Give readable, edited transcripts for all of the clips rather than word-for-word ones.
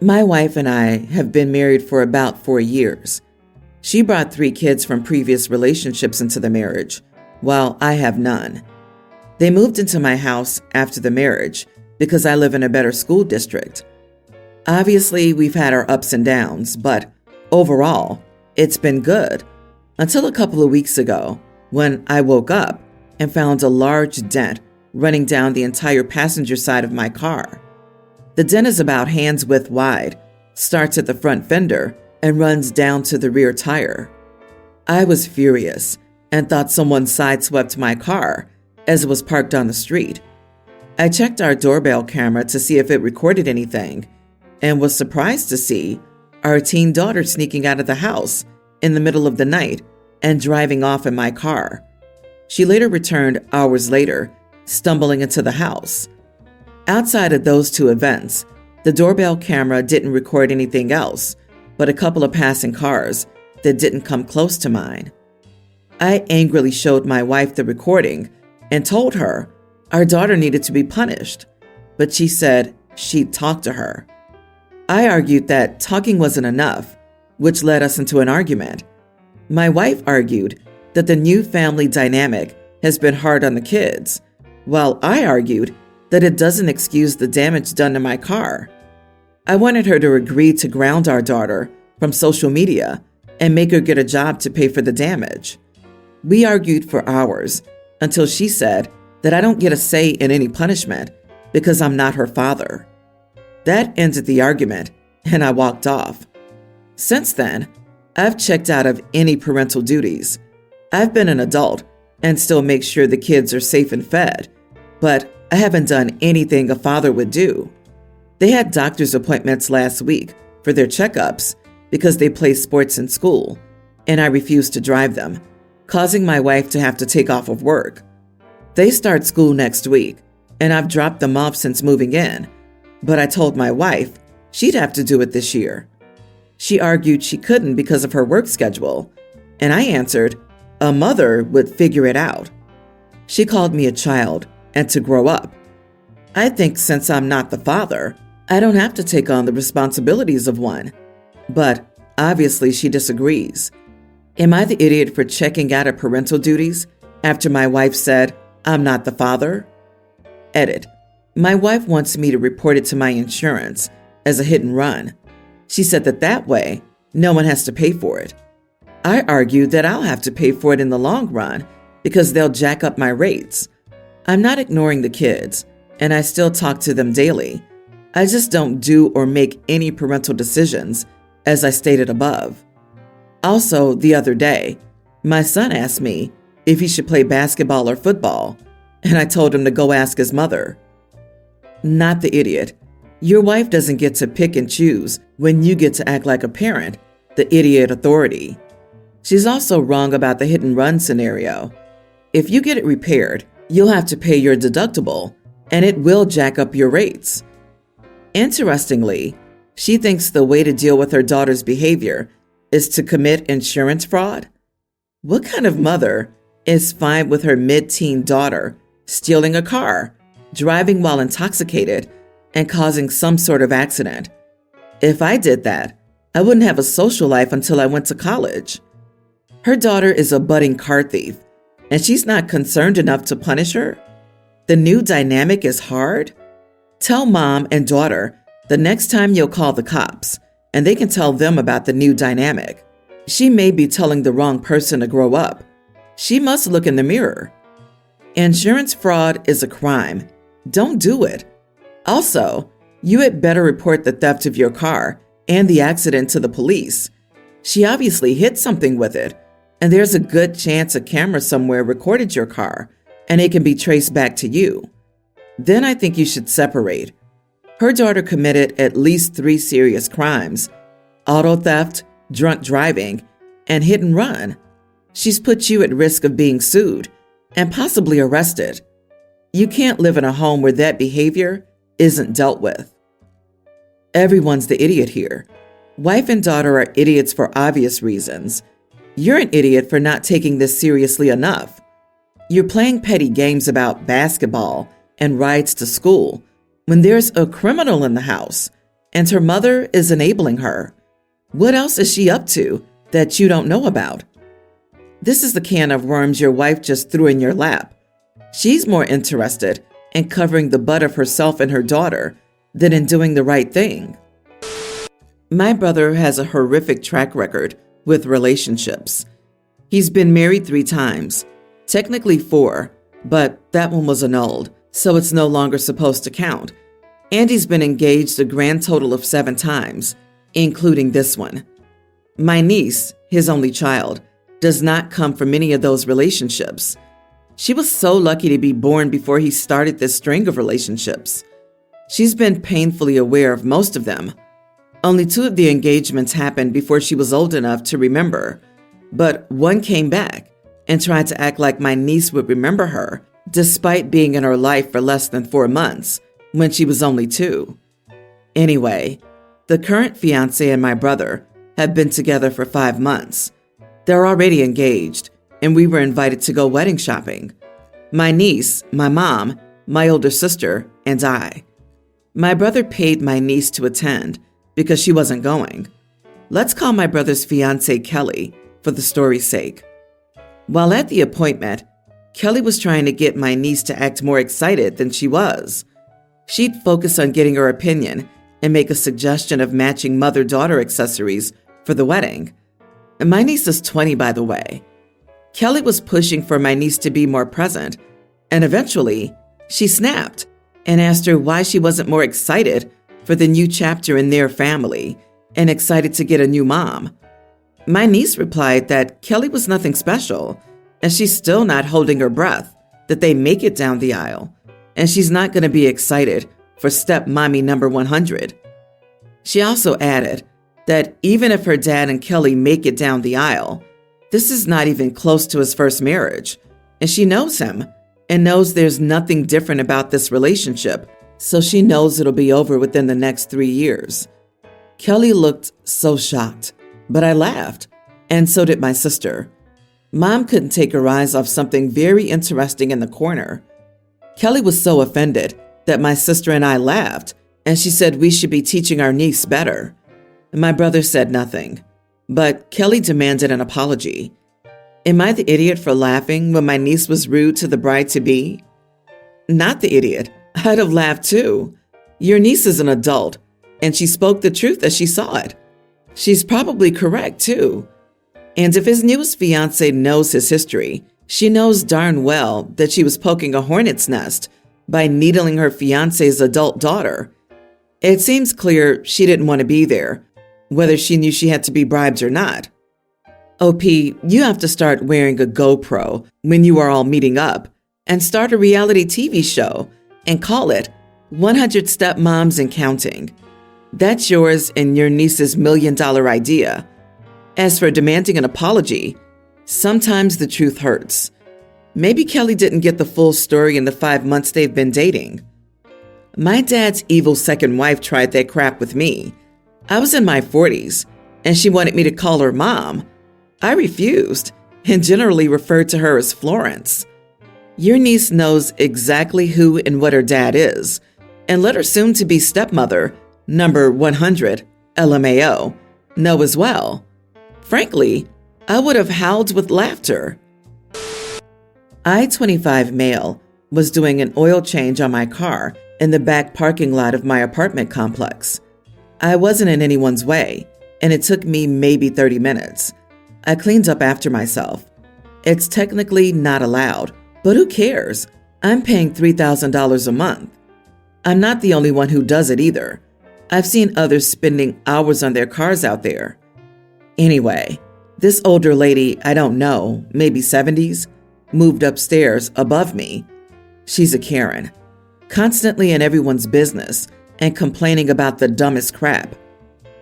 My wife and I have been married for about 4 years. She brought 3 kids from previous relationships into the marriage, while I have none. They moved into my house after the marriage because I live in a better school district. Obviously, we've had our ups and downs, but overall, it's been good until a couple of weeks ago when I woke up and found a large dent running down the entire passenger side of my car. The dent is about hand's width wide, starts at the front fender, and runs down to the rear tire. I was furious and thought someone sideswept my car as it was parked on the street. I checked our doorbell camera to see if it recorded anything and was surprised to see our teen daughter sneaking out of the house in the middle of the night and driving off in my car. She later returned hours later, stumbling into the house. Outside of those 2 events, the doorbell camera didn't record anything else but a couple of passing cars that didn't come close to mine. I angrily showed my wife the recording and told her our daughter needed to be punished, but she said she'd talk to her. I argued that talking wasn't enough, which led us into an argument. My wife argued that the new family dynamic has been hard on the kids, while I argued that it doesn't excuse the damage done to my car. I wanted her to agree to ground our daughter from social media and make her get a job to pay for the damage. We argued for hours until she said that I don't get a say in any punishment because I'm not her father. That ended the argument, and I walked off. Since then, I've checked out of any parental duties. I've been an adult and still make sure the kids are safe and fed, but I haven't done anything a father would do. They had doctor's appointments last week for their checkups because they play sports in school, and I refused to drive them, causing my wife to have to take off of work. They start school next week, and I've dropped them off since moving in, but I told my wife she'd have to do it this year. She argued she couldn't because of her work schedule, and I answered a mother would figure it out. She called me a child and to grow up. I think since I'm not the father, I don't have to take on the responsibilities of one. But obviously she disagrees. Am I the idiot for checking out of parental duties after my wife said I'm not the father? Edit. My wife wants me to report it to my insurance as a hit and run. She said that way, no one has to pay for it. I argued that I'll have to pay for it in the long run because they'll jack up my rates. I'm not ignoring the kids, and I still talk to them daily. I just don't do or make any parental decisions, as I stated above. Also, the other day, my son asked me if he should play basketball or football, and I told him to go ask his mother. Not the idiot. Your wife doesn't get to pick and choose when you get to act like a parent, the idiot authority. She's also wrong about the hit and run scenario. If you get it repaired, you'll have to pay your deductible, and it will jack up your rates. Interestingly, she thinks the way to deal with her daughter's behavior is to commit insurance fraud. What kind of mother is fine with her mid-teen daughter stealing a car, driving while intoxicated, and causing some sort of accident? If I did that, I wouldn't have a social life until I went to college. Her daughter is a budding car thief, and she's not concerned enough to punish her. The new dynamic is hard. Tell mom and daughter the next time you'll call the cops, and they can tell them about the new dynamic. She may be telling the wrong person to grow up. She must look in the mirror. Insurance fraud is a crime. Don't do it. Also, you had better report the theft of your car and the accident to the police. She obviously hit something with it, and there's a good chance a camera somewhere recorded your car, and it can be traced back to you. Then I think you should separate. Her daughter committed at least 3 serious crimes: auto theft, drunk driving, and hit and run. She's put you at risk of being sued and possibly arrested. You can't live in a home where that behavior isn't dealt with. Everyone's the idiot here. Wife and daughter are idiots for obvious reasons. You're an idiot for not taking this seriously enough. You're playing petty games about basketball and rides to school when there's a criminal in the house, and her mother is enabling her. What else is she up to that you don't know about? This is the can of worms your wife just threw in your lap. She's more interested in covering the butt of herself and her daughter than in doing the right thing. My brother has a horrific track record with relationships. He's been married 3 times, technically 4, but that one was annulled, so it's no longer supposed to count. And he's been engaged a grand total of 7 times, including this one. My niece, his only child, does not come from any of those relationships. She was so lucky to be born before he started this string of relationships. She's been painfully aware of most of them. Only 2 of the engagements happened before she was old enough to remember, but one came back and tried to act like my niece would remember her, despite being in her life for less than 4 months when she was only 2. Anyway, the current fiancé and my brother have been together for 5 months. They're already engaged, and we were invited to go wedding shopping. My niece, my mom, my older sister, and I. My brother paid my niece to attend because she wasn't going. Let's call my brother's fiancée Kelly for the story's sake. While at the appointment, Kelly was trying to get my niece to act more excited than she was. She'd focus on getting her opinion and make a suggestion of matching mother-daughter accessories for the wedding. And my niece is 20, by the way. Kelly was pushing for my niece to be more present, and eventually, she snapped and asked her why she wasn't more excited for the new chapter in their family and excited to get a new mom. My niece replied that Kelly was nothing special, and she's still not holding her breath that they make it down the aisle, and she's not going to be excited for stepmommy number 100. She also added that even if her dad and Kelly make it down the aisle, this is not even close to his first marriage, and she knows him and knows there's nothing different about this relationship, so she knows it'll be over within the next 3 years. Kelly looked so shocked, but I laughed, and so did my sister. Mom couldn't take her eyes off something very interesting in the corner. Kelly was so offended that my sister and I laughed, and she said we should be teaching our niece better. My brother said nothing, but Kelly demanded an apology. Am I the idiot for laughing when my niece was rude to the bride-to-be? Not the idiot. I'd have laughed too. Your niece is an adult, and she spoke the truth as she saw it. She's probably correct too. And if his newest fiancé knows his history, she knows darn well that she was poking a hornet's nest by needling her fiancé's adult daughter. It seems clear she didn't want to be there, whether she knew she had to be bribed or not. OP, you have to start wearing a GoPro when you are all meeting up and start a reality TV show and call it 100 Stepmoms and Counting. That's yours and your niece's $1 million idea. As for demanding an apology, sometimes the truth hurts. Maybe Kelly didn't get the full story in the 5 months they've been dating. My dad's evil second wife tried that crap with me. I was in my 40s, and she wanted me to call her mom. I refused, and generally referred to her as Florence. Your niece knows exactly who and what her dad is, and let her soon-to-be stepmother, number 100, LMAO, know as well. Frankly, I would have howled with laughter. I-25 male was doing an oil change on my car in the back parking lot of my apartment complex. I wasn't in anyone's way, and it took me maybe 30 minutes. I cleaned up after myself. It's technically not allowed, but who cares? I'm paying $3,000 a month. I'm not the only one who does it either. I've seen others spending hours on their cars out there. Anyway, this older lady I don't know, maybe 70s, moved upstairs above me. She's a Karen, constantly in everyone's business and complaining about the dumbest crap.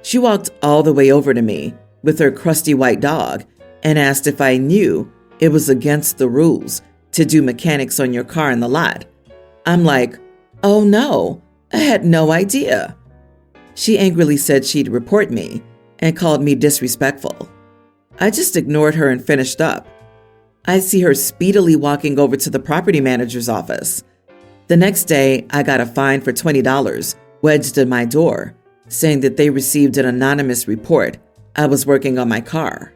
She walked all the way over to me with her crusty white dog and asked if I knew it was against the rules to do mechanics on your car in the lot. I'm like, oh no, I had no idea. She angrily said she'd report me and called me disrespectful. I just ignored her and finished up. I see her speedily walking over to the property manager's office. The next day, I got a fine for $20 wedged in my door saying that they received an anonymous report I was working on my car.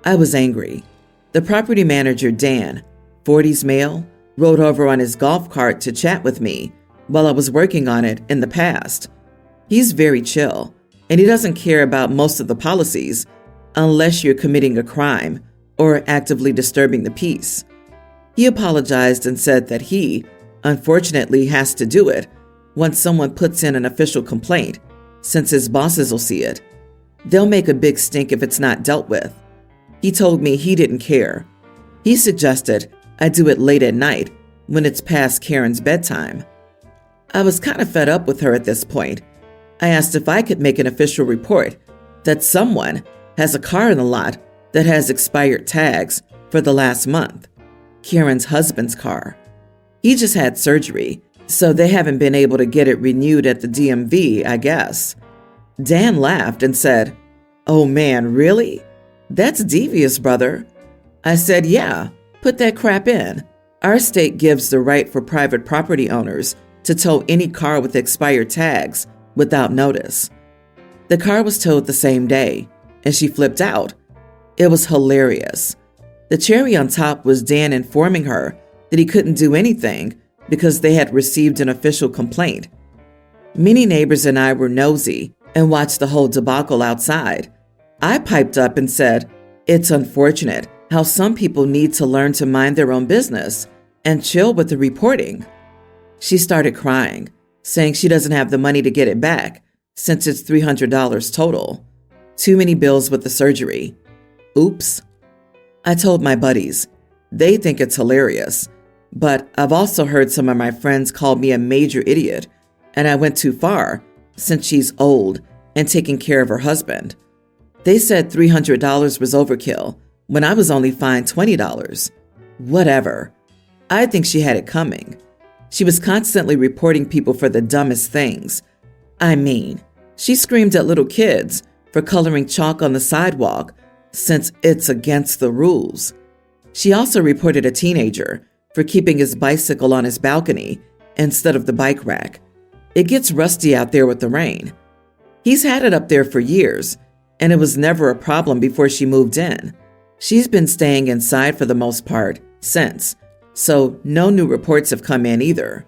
I was angry. The property manager, Dan, 40s male, rode over on his golf cart to chat with me while I was working on it in the past. He's very chill, and he doesn't care about most of the policies unless you're committing a crime or actively disturbing the peace. He apologized and said that he, unfortunately, has to do it once someone puts in an official complaint, since his bosses will see it. They'll make a big stink if it's not dealt with. He told me he didn't care. He suggested I do it late at night when it's past Karen's bedtime. I was kind of fed up with her at this point. I asked if I could make an official report that someone has a car in the lot that has expired tags for the last month. Karen's husband's car. He just had surgery, so they haven't been able to get it renewed at the DMV, I guess. Dan laughed and said, "Oh man, really? That's devious, brother." I said, "Yeah, put that crap in. Our state gives the right for private property owners to tow any car with expired tags without notice." The car was towed the same day, and she flipped out. It was hilarious. The cherry on top was Dan informing her that he couldn't do anything because they had received an official complaint. Many neighbors and I were nosy and watched the whole debacle outside. I piped up and said, "It's unfortunate how some people need to learn to mind their own business and chill with the reporting." She started crying, saying she doesn't have the money to get it back since it's $300 total. Too many bills with the surgery. Oops. I told my buddies. They think it's hilarious, but I've also heard some of my friends call me a major idiot, and I went too far since she's old and taking care of her husband. They said $300 was overkill when I was only fined $20. Whatever. I think she had it coming. She was constantly reporting people for the dumbest things. I mean, she screamed at little kids for coloring chalk on the sidewalk since it's against the rules. She also reported a teenager for keeping his bicycle on his balcony instead of the bike rack. It gets rusty out there with the rain. He's had it up there for years, and it was never a problem before she moved in. She's been staying inside for the most part since, so no new reports have come in either.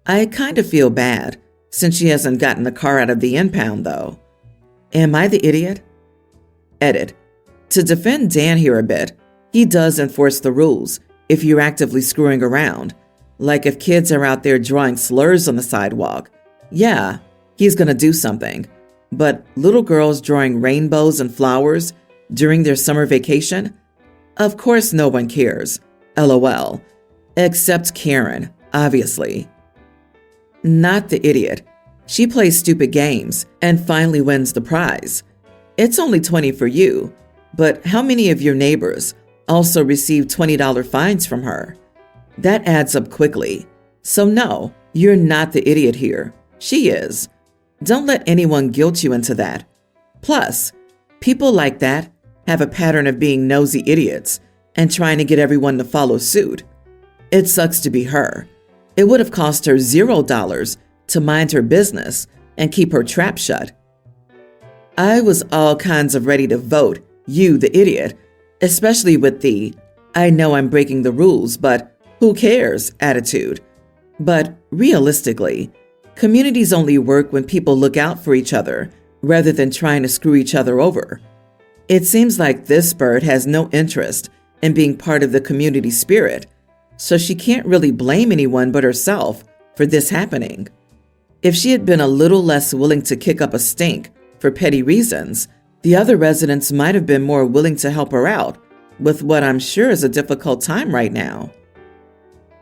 I kind of feel bad since she hasn't gotten the car out of the impound, though. Am I the idiot? Edit. To defend Dan here a bit, he does enforce the rules if you're actively screwing around. Like if kids are out there drawing slurs on the sidewalk. Yeah, he's gonna do something. But little girls drawing rainbows and flowers during their summer vacation? Of course no one cares. LOL. Except Karen, obviously. Not the idiot. She plays stupid games and finally wins the prize. It's only $20 for you, but how many of your neighbors also receive $20 fines from her? That adds up quickly. So no, you're not the idiot here. She is. Don't let anyone guilt you into that. Plus, people like that have a pattern of being nosy idiots and trying to get everyone to follow suit. It sucks to be her. It would have cost her $0 to mind her business and keep her trap shut. I was all kinds of ready to vote you the idiot, especially with the "I know I'm breaking the rules, but who cares" attitude. But realistically, communities only work when people look out for each other rather than trying to screw each other over. It seems like this bird has no interest in being part of the community spirit, so she can't really blame anyone but herself for this happening. If she had been a little less willing to kick up a stink for petty reasons, the other residents might have been more willing to help her out with what I'm sure is a difficult time right now.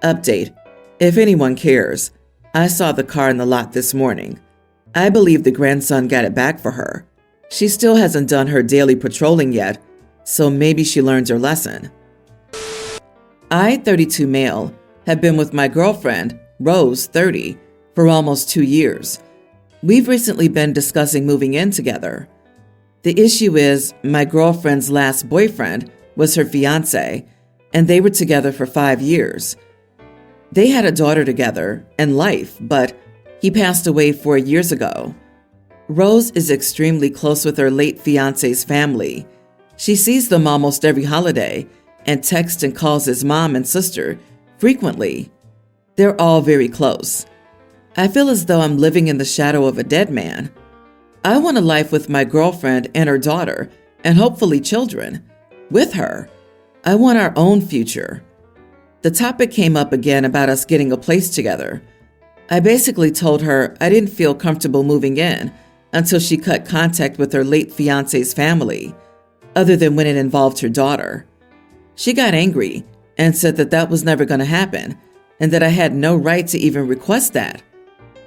Update. If anyone cares, I saw the car in the lot this morning. I believe the grandson got it back for her. She still hasn't done her daily patrolling yet, so maybe she learned her lesson. I, 32 male, have been with my girlfriend, Rose, 30, for almost 2 years. We've recently been discussing moving in together. The issue is my girlfriend's last boyfriend was her fiancé, and they were together for 5 years. They had a daughter together and life, but he passed away 4 years ago. Rose is extremely close with her late fiance's family. She sees them almost every holiday and texts and calls his mom and sister frequently. They're all very close. I feel as though I'm living in the shadow of a dead man. I want a life with my girlfriend and her daughter, and hopefully children. With her, I want our own future. The topic came up again about us getting a place together. I basically told her I didn't feel comfortable moving in until she cut contact with her late fiance's family, other than when it involved her daughter. She got angry and said that that was never going to happen and that I had no right to even request that.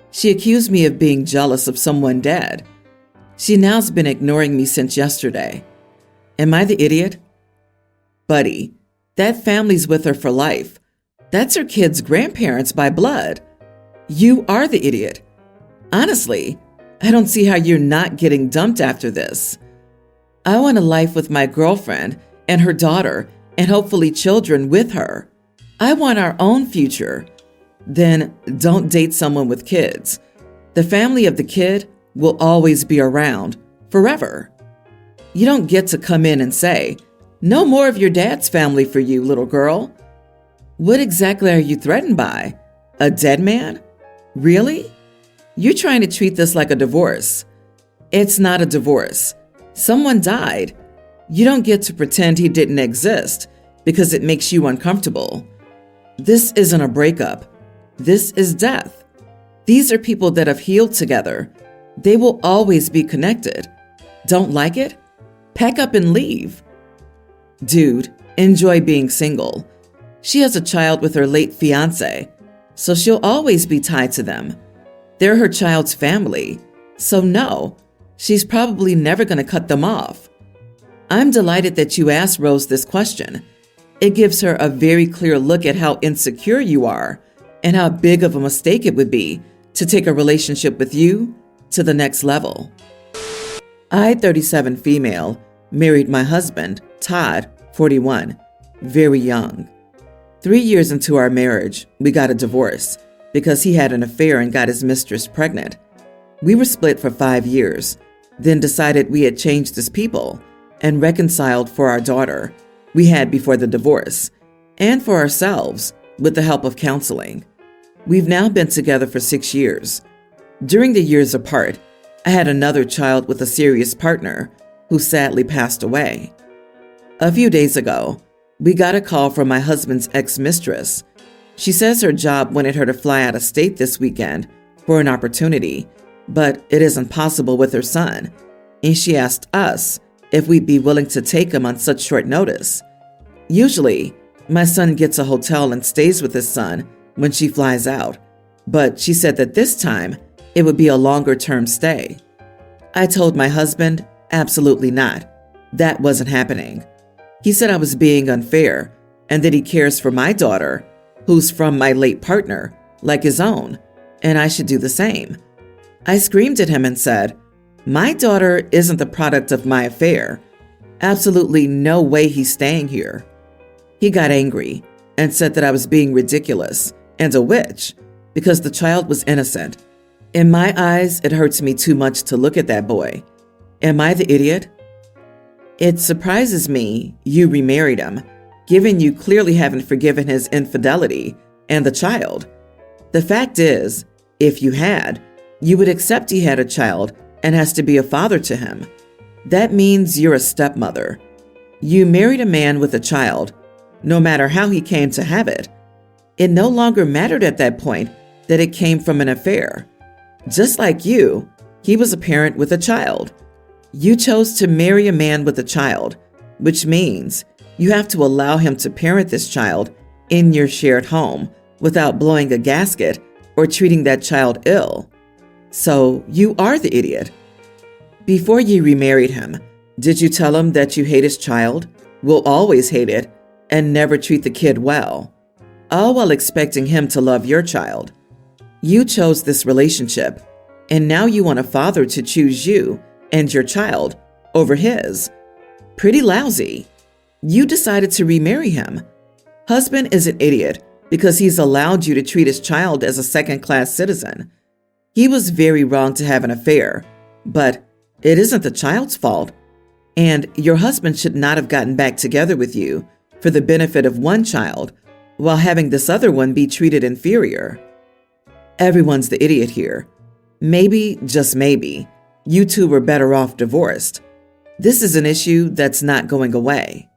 She accused me of being jealous of someone dead. She now's been ignoring me since yesterday. Am I the idiot? Buddy, that family's with her for life. That's her kid's grandparents by blood. You are the idiot. Honestly, I don't see how you're not getting dumped after this. I want a life with my girlfriend and her daughter and hopefully children with her. I want our own future. Then don't date someone with kids. The family of the kid will always be around forever. You don't get to come in and say, "No more of your dad's family for you, little girl." What exactly are you threatened by? A dead man? Really? You're trying to treat this like a divorce. It's not a divorce. Someone died. You don't get to pretend he didn't exist because it makes you uncomfortable. This isn't a breakup. This is death. These are people that have healed together. They will always be connected. Don't like it? Pack up and leave. Dude, enjoy being single. She has a child with her late fiance, so she'll always be tied to them. They're her child's family, so no, she's probably never going to cut them off. I'm delighted that you asked Rose this question. It gives her a very clear look at how insecure you are and how big of a mistake it would be to take a relationship with you to the next level. I, 37 female, married my husband, Todd, 41, very young. 3 years into our marriage, we got a divorce because he had an affair and got his mistress pregnant. We were split for 5 years, then decided we had changed as people and reconciled for our daughter we had before the divorce and for ourselves with the help of counseling. We've now been together for 6 years. During the years apart, I had another child with a serious partner who sadly passed away. A few days ago, we got a call from my husband's ex-mistress. She says her job wanted her to fly out of state this weekend for an opportunity, but it isn't possible with her son, and she asked us if we'd be willing to take him on such short notice. Usually, my son gets a hotel and stays with his son when she flies out, but she said that this time it would be a longer-term stay. I told my husband, absolutely not. That wasn't happening. He said I was being unfair and that he cares for my daughter, who's from my late partner, like his own, and I should do the same. I screamed at him and said, "My daughter isn't the product of my affair. Absolutely no way he's staying here." He got angry and said that I was being ridiculous and a witch because the child was innocent. In my eyes, it hurts me too much to look at that boy. Am I the idiot? It surprises me you remarried him, given you clearly haven't forgiven his infidelity and the child. The fact is, if you had, you would accept he had a child and has to be a father to him. That means you're a stepmother. You married a man with a child, no matter how he came to have it. It no longer mattered at that point that it came from an affair. Just like you, he was a parent with a child. You chose to marry a man with a child, which means you have to allow him to parent this child in your shared home without blowing a gasket or treating that child ill. So you are the idiot. Before you remarried him, did you tell him that you hate his child, will always hate it, and never treat the kid well, all while expecting him to love your child? You chose this relationship, and now you want a father to choose you and your child over his. Pretty lousy. You decided to remarry him. Husband is an idiot because he's allowed you to treat his child as a second-class citizen. He was very wrong to have an affair, but it isn't the child's fault, and your husband should not have gotten back together with you for the benefit of one child while having this other one be treated inferior. Everyone's the idiot here. Maybe, just maybe, you two were better off divorced. This is an issue that's not going away.